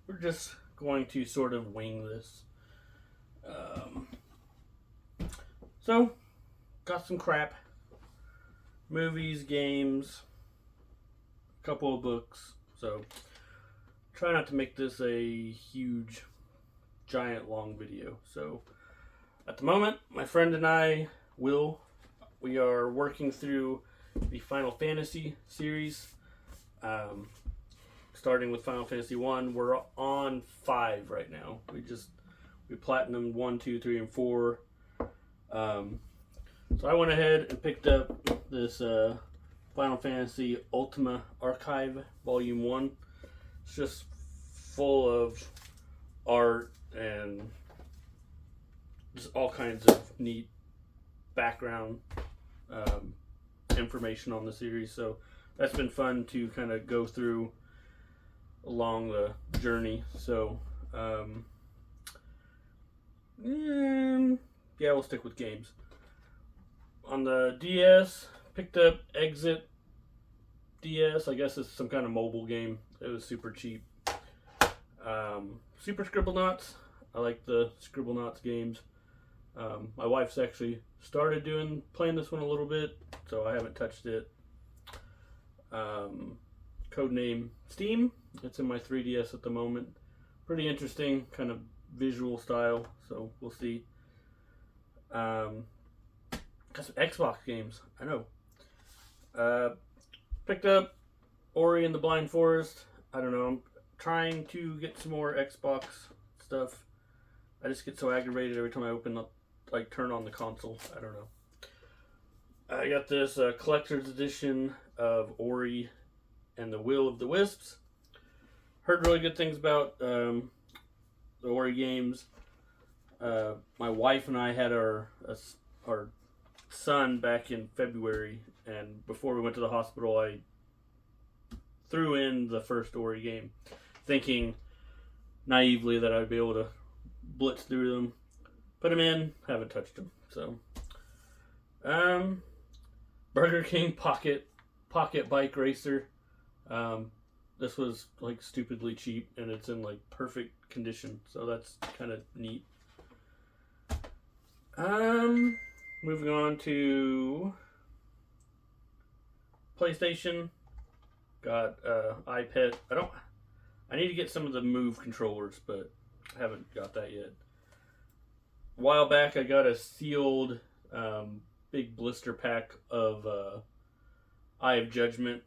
we're just going to sort of wing this. Um, so, got some crap. Movies, games, a couple of books. So, try not to make this a huge, giant, long video. So, at the moment, my friend and I we are working through the Final Fantasy series. Um, Starting with Final Fantasy 1, we're on 5 right now. We platinum 1, 2, 3, and 4. So I went ahead and picked up this Final Fantasy Ultima Archive Volume 1. It's just full of art and just all kinds of neat background information on the series. So that's been fun to kind of go through along the journey. So, yeah, we'll stick with games. On the DS, picked up Exit DS. I guess it's some kind of mobile game. It was super cheap. Super Scribblenauts. I like the Scribblenauts games. My wife's actually started playing this one a little bit, so I haven't touched it. Codename Steam. It's in my 3DS at the moment. Pretty interesting kind of visual style, so we'll see. Got some Xbox games. I know. Picked up Ori and the Blind Forest. I don't know. I'm trying to get some more Xbox stuff. I just get so aggravated every time I turn on the console. I don't know. I got this collector's edition of Ori and the Will of the Wisps. Heard really good things about the Ori games. My wife and I had our son back in February, and before we went to the hospital, I threw in the first Ori game, thinking naively that I'd be able to blitz through them. Put them in, haven't touched them. So, Burger King Pocket Bike Racer. This was like stupidly cheap, and it's in like perfect condition, so that's kind of neat. Moving on to PlayStation. Got iPad. I need to get some of the Move controllers, but I haven't got that yet. A while back, I got a sealed big blister pack of Eye of Judgment.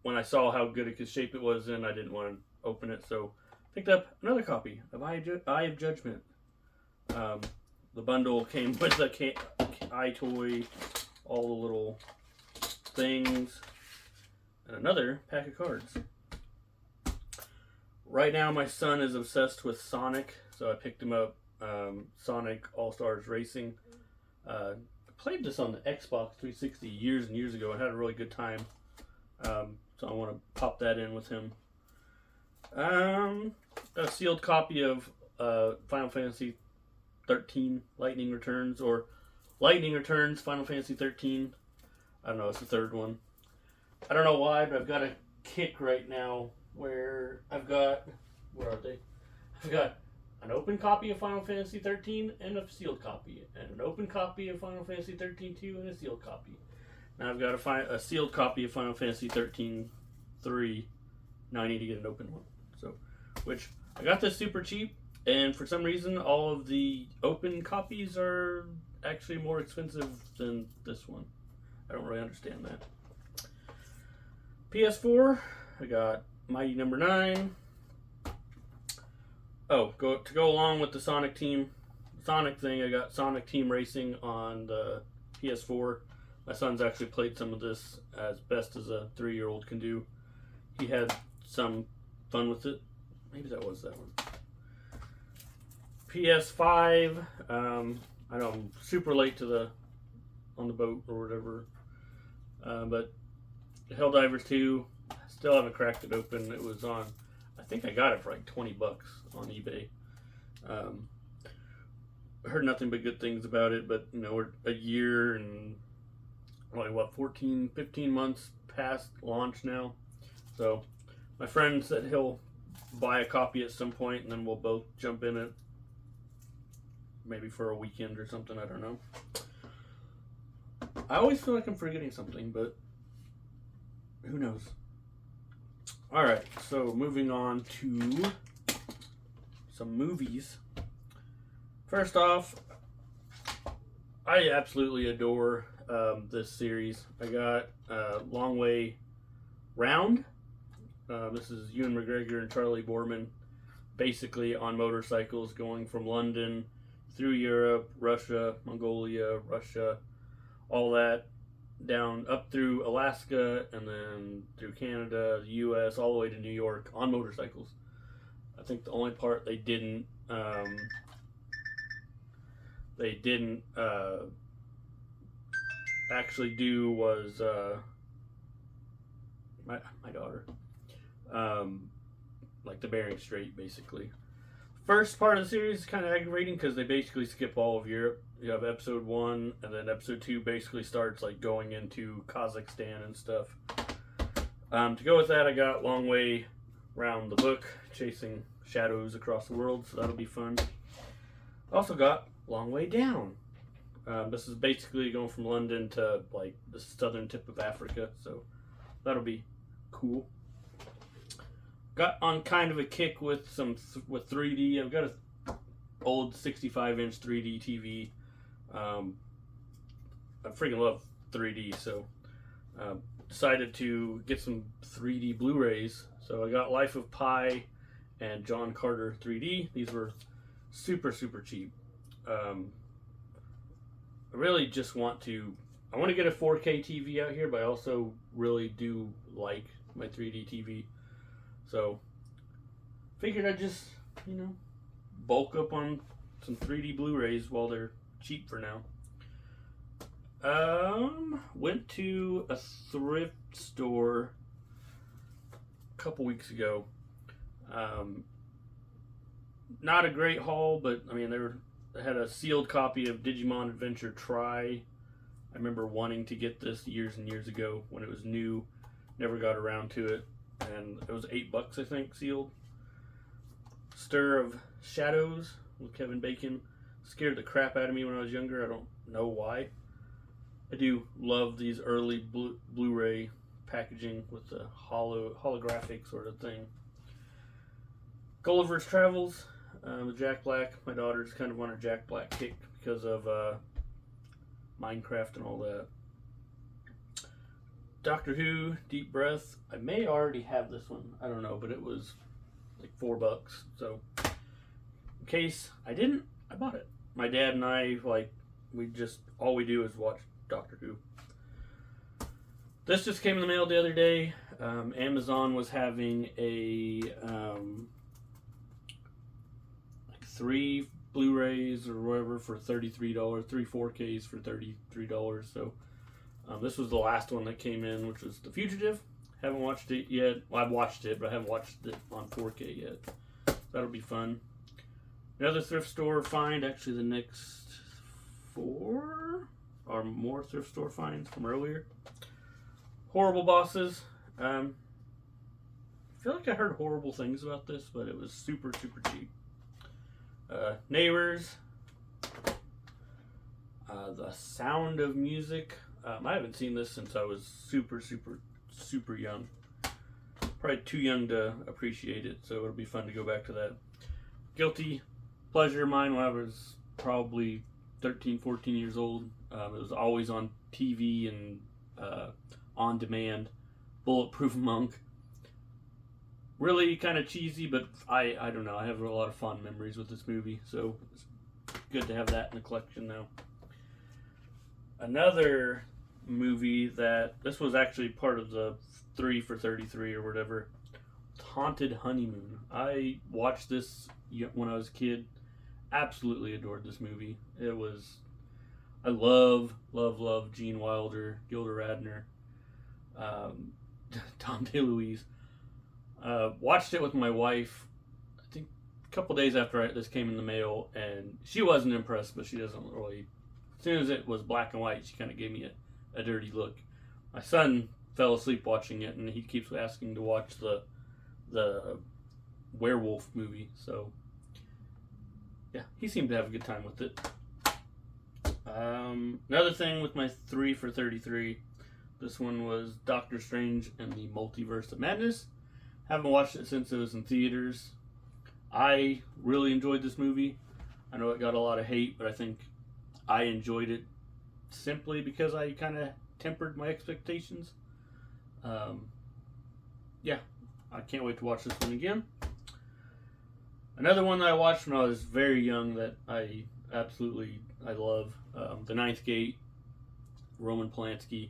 When I saw how good a shape it was in, I didn't want to open it, so picked up another copy of Eye of Judgment. The bundle came with the eye toy, all the little things, and another pack of cards. Right now, my son is obsessed with Sonic, so I picked him up Sonic All-Stars Racing. I played this on the Xbox 360 years and years ago and had a really good time. So I want to pop that in with him. A sealed copy of Final Fantasy 13 Lightning Returns, or Lightning Returns Final Fantasy 13. I don't know, it's the third one. I don't know why, but I've got a kick right now where where are they? I've got an open copy of Final Fantasy 13 and a sealed copy, and an open copy of Final Fantasy 13 2 and a sealed copy. Now I've got a sealed copy of Final Fantasy 13 3. Now I need to get an open one. So, which I got this super cheap, and for some reason all of the open copies are actually more expensive than this one. I don't really understand that. PS4, I got Mighty Number 9. Oh, to go along with the Sonic thing, I got Sonic Team Racing on the PS4. My son's actually played some of this as best as a 3-year-old can do. He had some fun with it. Maybe that was that one. PS5. I know I'm super late on the boat or whatever. But Helldivers 2, still haven't cracked it open. It was on, I think I got it for like $20 on eBay. Heard nothing but good things about it, but we're a year and 14, 15 months past launch now. So my friend said he'll buy a copy at some point, and then we'll both jump in it. Maybe for a weekend or something. I don't know. I always feel like I'm forgetting something, but who knows? All right, so moving on to some movies. First off, I absolutely adore this series. I got Long Way Round. This is Ewan McGregor and Charlie Boorman, basically on motorcycles going from London through Europe, Russia, Mongolia, Russia, all that, down up through Alaska, and then through Canada, the U.S., all the way to New York on motorcycles. I think the only part they didn't actually do was my daughter, like the Bering Strait, basically. First part of the series is kind of aggravating because they basically skip all of Europe. You have episode 1, and then episode 2 basically starts like going into Kazakhstan and stuff. To go with that, I got Long Way Round the book, chasing shadows across the world, so that'll be fun. Also got Long Way Down. This is basically going from London to like the southern tip of Africa, so that'll be cool. Got on kind of a kick with with 3D. I've got a old 65-inch 3D TV. I freaking love 3D, so decided to get some 3D Blu-rays. So I got Life of Pi and John Carter 3D. These were super cheap. I really just want to get a 4K TV out here, but I also really do like my 3D TV. So figured I'd just, bulk up on some 3D Blu-rays while they're cheap for now. Went to a thrift store a couple weeks ago. Not a great haul, but I mean they had a sealed copy of Digimon Adventure Try. I remember wanting to get this years and years ago when it was new. Never got around to it, and it was $8, I think, sealed. Stir of Shadows with Kevin Bacon. Scared the crap out of me when I was younger. I don't know why. I do love these early Blu-ray packaging with the holographic sort of thing. Gulliver's Travels with Jack Black. My daughter's kind of on her Jack Black kick because of Minecraft and all that. Doctor Who, Deep Breath. I may already have this one. I don't know, but it was like $4. So in case I didn't, I bought it. My dad and I, all we do is watch Doctor Who. This just came in the mail the other day. Amazon was having a 3 Blu-rays or whatever for $33, 3 4Ks for $33. So this was the last one that came in, which was The Fugitive. Haven't watched it yet. Well, I've watched it, but I haven't watched it on 4K yet. That'll be fun. Another thrift store find, actually the next 4 or more thrift store finds from earlier. Horrible Bosses. I feel like I heard horrible things about this, but it was super cheap. Neighbors. The Sound of Music. I haven't seen this since I was super young. Probably too young to appreciate it, so it'll be fun to go back to that. Guilty pleasure of mine when I was probably 13, 14 years old. It was always on TV and on demand. Bulletproof Monk. Really kind of cheesy, but I don't know. I have a lot of fond memories with this movie, so it's good to have that in the collection now. Another movie that this was actually part of the 3 for $33 or whatever. Haunted Honeymoon. I watched this when I was a kid. Absolutely adored this movie. I love Gene Wilder, Gilda Radner, Tom DeLuise. Watched it with my wife, I think a couple days after this came in the mail, and she wasn't impressed, but she doesn't really. As soon as it was black and white, she kind of gave me a dirty look. My son fell asleep watching it, and he keeps asking to watch the werewolf movie. So yeah, he seemed to have a good time with it. Another thing with my 3 for 33, this one was Doctor Strange and the Multiverse of Madness. Haven't watched it since it was in theaters. I really enjoyed this movie. I know it got a lot of hate, but I think I enjoyed it simply because I kind of tempered my expectations. Yeah, I can't wait to watch this one again. Another one that I watched when I was very young that I love, The Ninth Gate, Roman Polanski,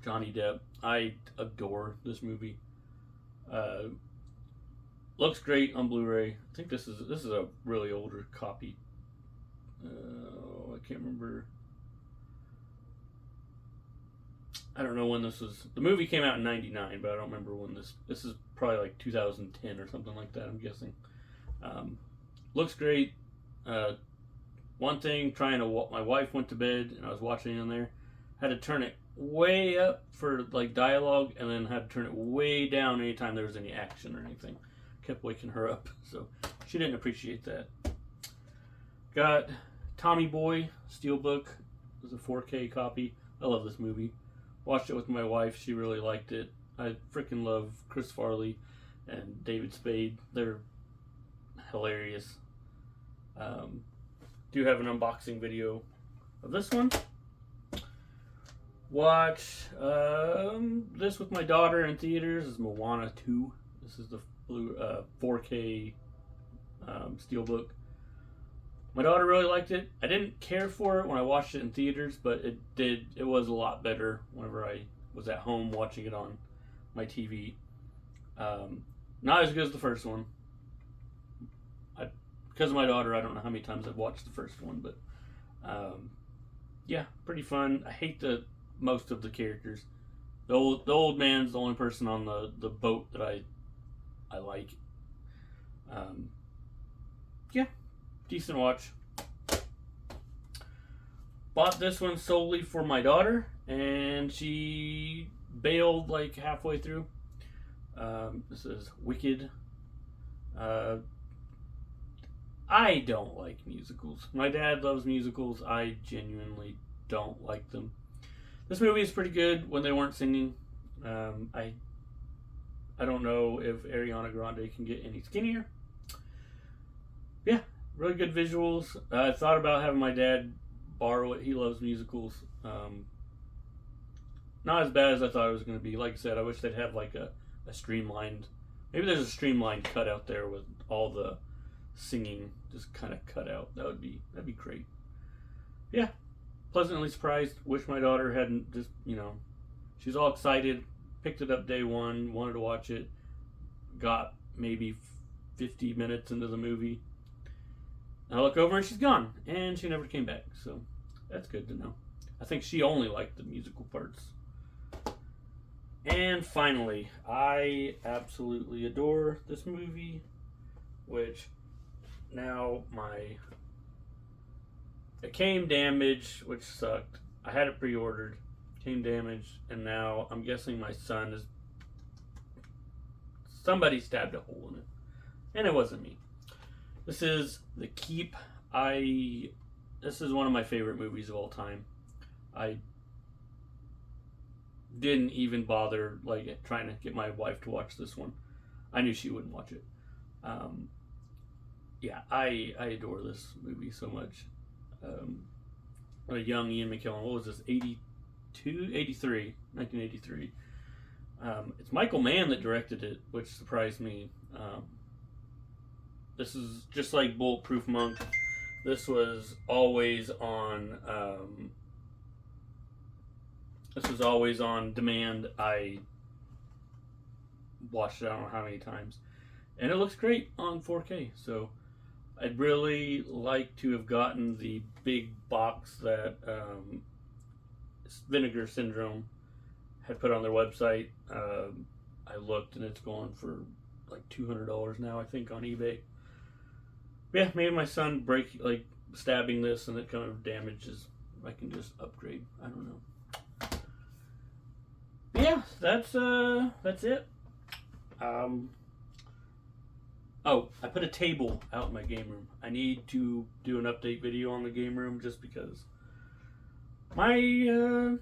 Johnny Depp. I adore this movie. Looks great on Blu-ray. I think this is a really older copy. I can't remember. I don't know when this was. The movie came out in '99, but I don't remember when this. This is probably like 2010 or something like that, I'm guessing. Looks great. One thing, my wife went to bed and I was watching in there. Had to turn it way up for like dialogue, and then had to turn it way down anytime there was any action or anything. Kept waking her up, so she didn't appreciate that. Got Tommy Boy Steelbook. It was a 4K copy. I love this movie. Watched it with my wife. She really liked it. I freaking love Chris Farley and David Spade. They're hilarious. Do have an unboxing video of this one. Watch this with my daughter in theaters. This is Moana 2. This is the 4K Steelbook. My daughter really liked it. I didn't care for it when I watched it in theaters, but it was a lot better whenever I was at home watching it on my TV. Not as good as the first one. Because of my daughter, I don't know how many times I've watched the first one, but yeah, pretty fun. I hate most of the characters. The old man's the only person on the boat that I like. Yeah, decent watch. Bought this one solely for my daughter, and she bailed like halfway through. This is Wicked. I don't like musicals. My dad loves musicals. I genuinely don't like them. This movie is pretty good when they weren't singing. I don't know if Ariana Grande can get any skinnier. Yeah, really good visuals. I thought about having my dad borrow it. He loves musicals. Not as bad as I thought it was going to be. Like I said, I wish they'd have like a streamlined. Maybe there's a streamlined cut out there with all the singing just kind of cut out. That'd be great. Yeah, pleasantly surprised. Wish my daughter hadn't just, she's all excited, picked it up day one, wanted to watch it, got maybe 50 minutes into the movie. I look over and she's gone, and she never came back, so that's good to know. I think she only liked the musical parts. And finally, I absolutely adore this movie, which now it came damaged, which sucked. I had it pre-ordered, came damaged, and now I'm guessing my son somebody stabbed a hole in it, and it wasn't me. This is The Keep. This is one of my favorite movies of all time. I didn't even bother trying to get my wife to watch this one. I knew she wouldn't watch it. Yeah, I adore this movie so much. A young Ian McKellen. What was this? 1983. It's Michael Mann that directed it, which surprised me. This is just like Bulletproof Monk. This was always on. This was always on demand. I watched it I don't know how many times, and it looks great on 4K. So I'd really like to have gotten the big box that Vinegar Syndrome had put on their website. I looked, and it's going for like $200 now, I think, on eBay. Yeah, maybe my son stabbing this and it kind of damages. I can just upgrade. I don't know. But yeah, that's it. Oh, I put a table out in my game room. I need to do an update video on the game room just because my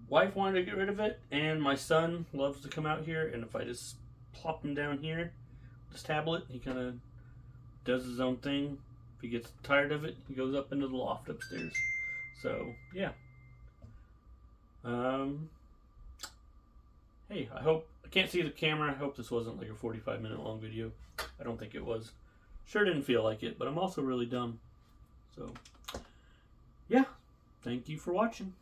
wife wanted to get rid of it, and my son loves to come out here, and if I just plop him down here, this tablet, he kind of does his own thing. If he gets tired of it, he goes up into the loft upstairs. So, yeah. Hey, I can't see the camera. I hope this wasn't like a 45-minute long video. I don't think it was. Sure didn't feel like it, but I'm also really dumb. So, yeah. Thank you for watching.